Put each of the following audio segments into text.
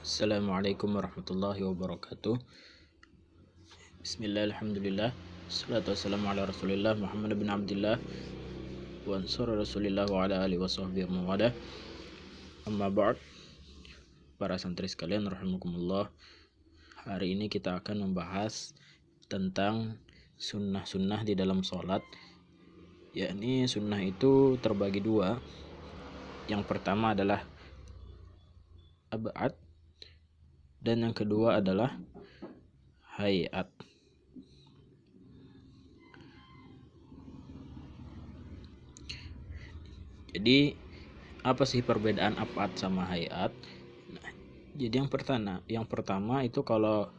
Assalamualaikum warahmatullahi wabarakatuh. Bismillah, alhamdulillah, salatu wassalamu ala rasulillah Muhammad bin Abdillah wa ansur rasulillah wa ala alihi wa sahbihi wa mawala. Amma ba'd. Para santri sekalian rahimakumullah, hari ini kita akan membahas tentang sunnah-sunnah di dalam sholat. Yakni sunnah itu terbagi dua. Yang pertama adalah ab'ad, dan yang kedua adalah hayat. Jadi apa sih perbedaan ab'ad sama hayat? Nah, jadi yang pertama itu kalau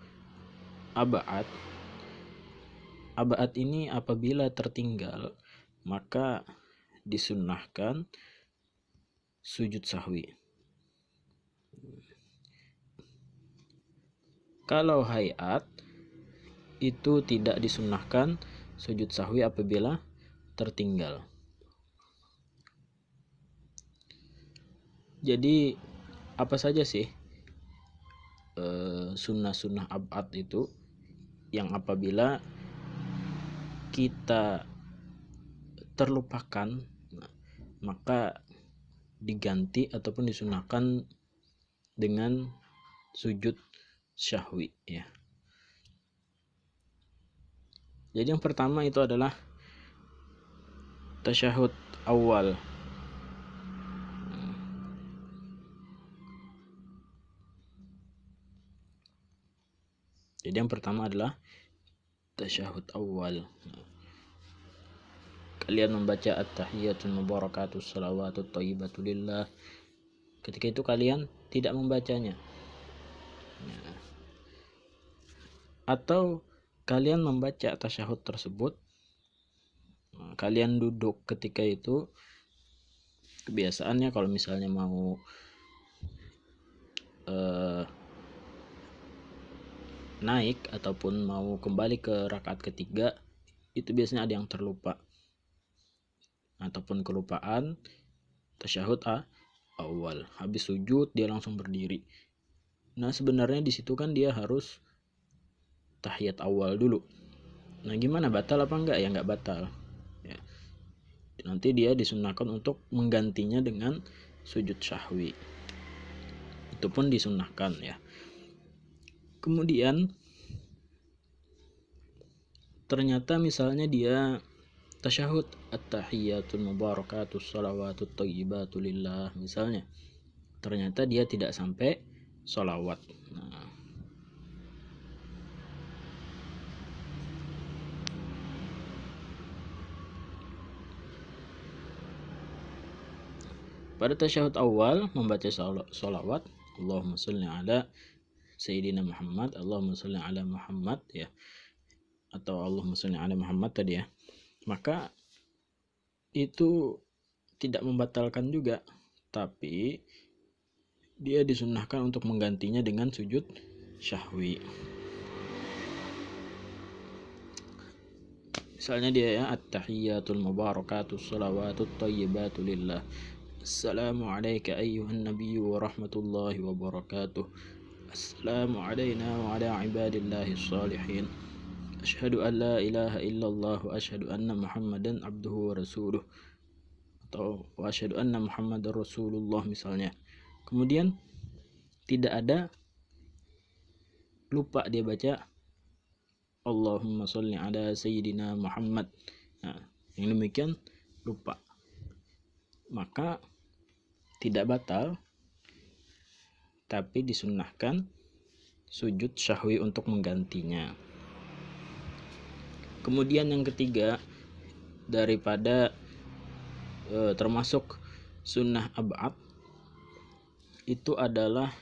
ab'ad ini apabila tertinggal maka disunnahkan sujud sahwi. Kalau hayat itu tidak disunnahkan sujud sahwi apabila tertinggal. Jadi apa saja sih sunnah-sunnah ab'ad itu yang apabila kita terlupakan maka diganti ataupun disunnahkan dengan sujud syahwi ya. Jadi yang pertama itu adalah tasyahud awal. Jadi yang pertama adalah tasyahud awal. Kalian membaca at-tahiyatul mubarakatus salawatut thayyibatu lillah. Ketika itu kalian tidak membacanya. Atau kalian membaca tasyahud tersebut, kalian duduk ketika itu. Kebiasaannya kalau misalnya mau naik ataupun mau kembali ke rakaat ketiga, itu biasanya ada yang terlupa ataupun kelupaan tasyahud awal. Habis sujud dia langsung berdiri. Nah sebenarnya di situ kan dia harus tahiyat awal dulu. Nah gimana, batal apa enggak? Ya enggak batal ya. Nanti dia disunnahkan untuk menggantinya dengan sujud syahwi. Itu pun disunnahkan ya. Kemudian ternyata misalnya dia tasyahud at-tahiyatul mubarakatus salawatut thayyibatu lillah misalnya, ternyata dia tidak sampai sholawat. Nah, pada tasyahud awal membaca sholawat, Allahumma sholli ala Sayyidina Muhammad, Allahumma sholli ala Muhammad ya, atau Allahumma sholli ala Muhammad tadi ya, maka itu tidak membatalkan juga, tapi dia disunnahkan untuk menggantinya dengan sujud syahwi. Misalnya dia ya at-tahiyatul mubarakatus salawatut thayyibatu lillah. Assalamu alayka ayyuhan nabiyyu wa rahmatullahi wa barakatuh. Assalamu alayna wa ala ibadillahi shalihin. Asyhadu an la ilaha illallah wa asyhadu anna Muhammadan abduhu wa rasuluh. Atau wa asyhadu anna Muhammadar Rasulullah misalnya. Kemudian tidak ada lupa dia baca Allahumma sholli ala Sayyidina Muhammad. Nah, yang demikian lupa, maka tidak batal, tapi disunnahkan sujud syahwi untuk menggantinya. Kemudian yang ketiga daripada termasuk sunnah ab'ad itu adalah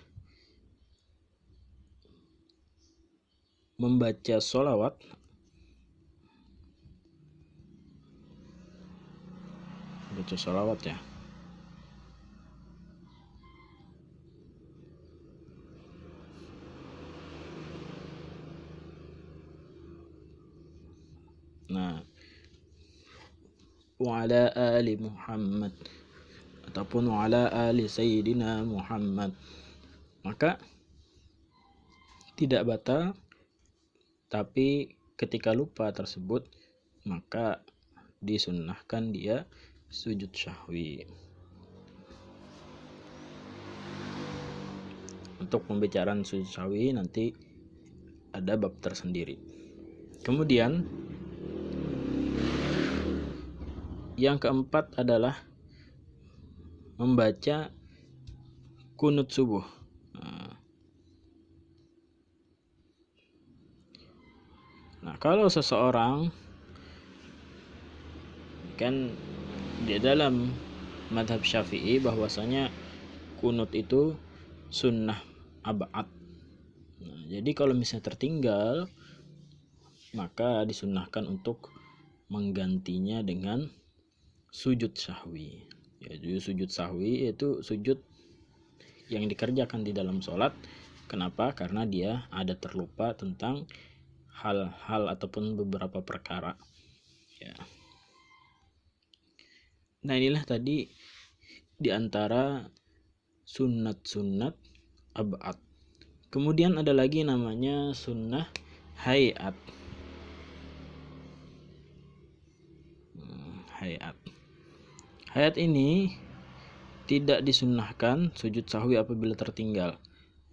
membaca sholawat ya. Nah, wa ala ali Muhammad ataupun wa ala ali Sayyidina Muhammad, maka tidak batal, tapi ketika lupa tersebut maka disunnahkan dia sujud syahwi. Untuk pembicaraan sujud syahwi nanti ada bab tersendiri. Kemudian yang keempat adalah membaca kunut subuh. Nah, kalau seseorang kan di dalam madhab Syafi'i bahwasanya kunut itu sunnah ab'ad. Nah, jadi kalau misalnya tertinggal maka disunnahkan untuk menggantinya dengan sujud sahwi. Ya, sujud sahwi itu sujud yang dikerjakan di dalam sholat. Kenapa? Karena dia ada terlupa tentang hal-hal ataupun beberapa perkara. Ya. Nah, inilah tadi di antara sunnat-sunnat ab'ad. Kemudian ada lagi namanya sunnah hayat. Hayat ini tidak disunnahkan sujud sahwi apabila tertinggal.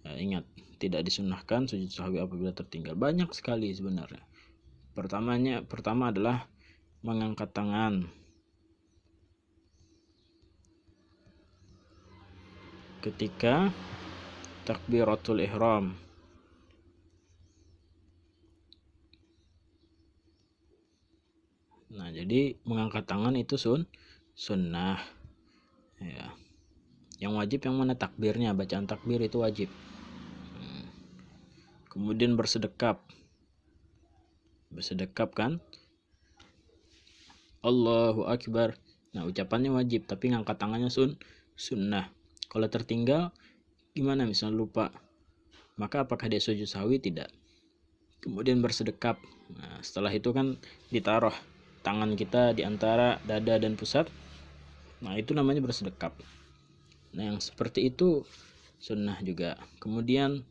Ya, ingat, tidak disunnahkan sujud sahwi apabila tertinggal. Banyak sekali sebenarnya. Pertama adalah mengangkat tangan ketika takbiratul ihram. Nah, jadi mengangkat tangan itu sunnah. Ya. Yang wajib yang mana? Takbirnya, bacaan takbir itu wajib. Kemudian bersedekap kan, Allahu Akbar. Nah, ucapannya wajib, tapi ngangkat tangannya sunnah. Kalau tertinggal gimana? Misalnya lupa, maka apakah dia sujud sahwi? Tidak. Kemudian bersedekap. Nah, setelah itu kan ditaruh tangan kita di antara dada dan pusat. Nah, itu namanya bersedekap. Nah, yang seperti itu sunnah juga. Kemudian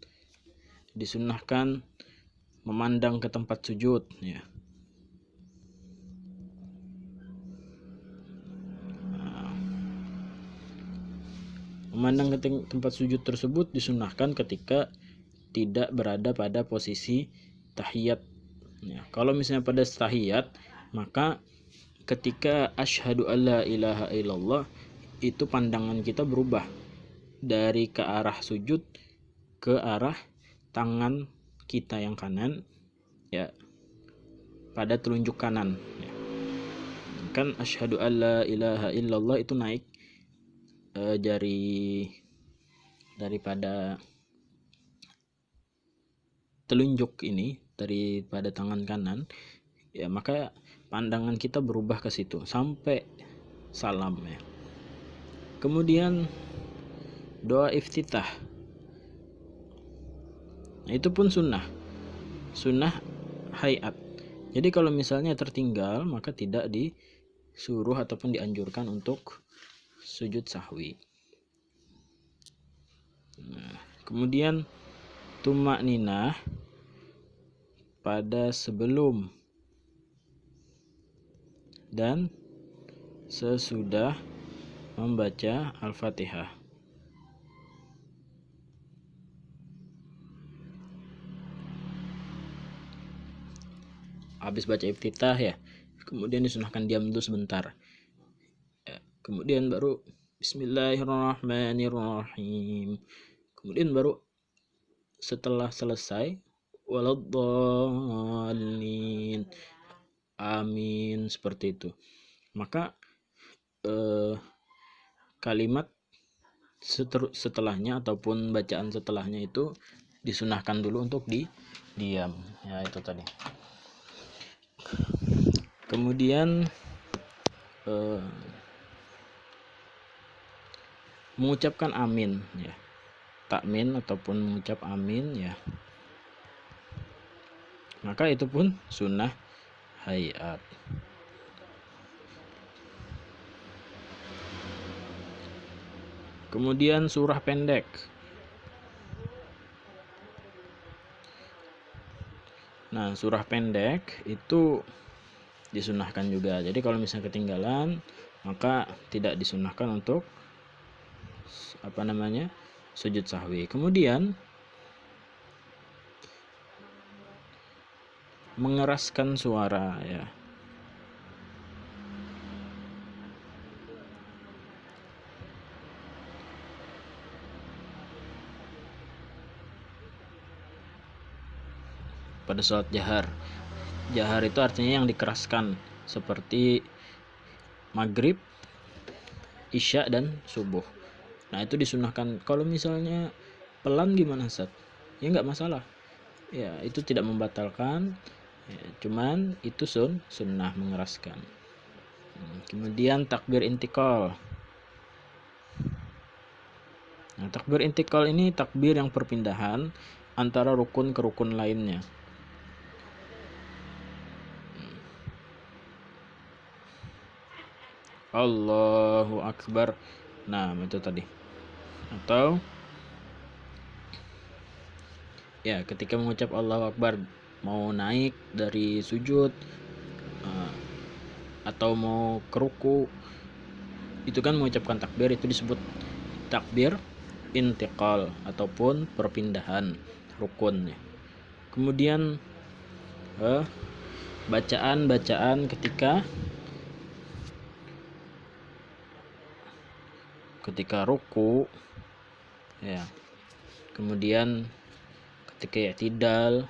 disunnahkan memandang ke tempat sujud, ya. Memandang ke tempat sujud tersebut disunnahkan ketika tidak berada pada posisi tahiyat. Ya, kalau misalnya pada tahiyat, maka ketika asyhadu alla ilaha illallah itu pandangan kita berubah dari ke arah sujud ke arah tangan kita yang kanan, ya, pada telunjuk kanan. Ya. Kan asyhadu alla ilaha illallah itu naik jari daripada telunjuk ini daripada tangan kanan, ya, maka pandangan kita berubah ke situ sampai salam, ya. Kemudian doa iftitah. Nah, itu pun sunnah hayat. Jadi kalau misalnya tertinggal maka tidak disuruh ataupun dianjurkan untuk sujud sahwi. Nah, kemudian tumak ninah pada sebelum dan sesudah membaca Al-Fatihah. Habis baca iftitah, ya, kemudian disunahkan diam dulu sebentar, ya, kemudian baru Bismillahirrahmanirrahim, kemudian baru setelah selesai waladdallin, amin, seperti itu. Maka kalimat setelahnya ataupun bacaan setelahnya itu disunahkan dulu untuk diam, ya, itu tadi. Kemudian mengucapkan amin, ya, takmin ataupun mengucap amin, ya, maka itu pun sunnah hayat. Kemudian surah pendek. Nah, surah pendek itu disunahkan juga. Jadi kalau misalnya ketinggalan, maka tidak disunahkan untuk sujud sahwi. Kemudian mengeraskan suara ya. Pada salat jahar. Jahar itu artinya yang dikeraskan, seperti maghrib, isya dan subuh. Nah, itu disunahkan. Kalau misalnya pelan gimana, Ustaz? Ya nggak masalah. Ya, itu tidak membatalkan. Ya, cuman itu sunnah mengeraskan. Kemudian takbir intikal. Nah, takbir intikal ini takbir yang perpindahan antara rukun ke rukun lainnya. Allahu Akbar. Nah, itu tadi. Atau ya, ketika mengucap Allahu Akbar, mau naik dari sujud atau mau ke ruku, itu kan mengucapkan takbir, itu disebut takbir intiqal ataupun perpindahan rukun. Kemudian bacaan ketika ruku ya, kemudian ketika i'tidal,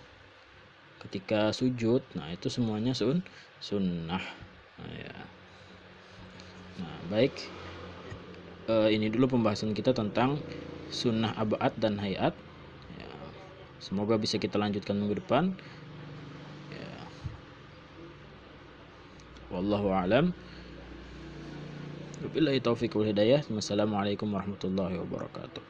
ketika sujud. Nah, itu semuanya sunnah. Nah, baik, ini dulu pembahasan kita tentang sunnah ab'ad dan hayat ya. Semoga bisa kita lanjutkan minggu depan ya. Wallahu a'lam. Wabillahi taufiq wal hidayah. Wassalamualaikum warahmatullahi wabarakatuh.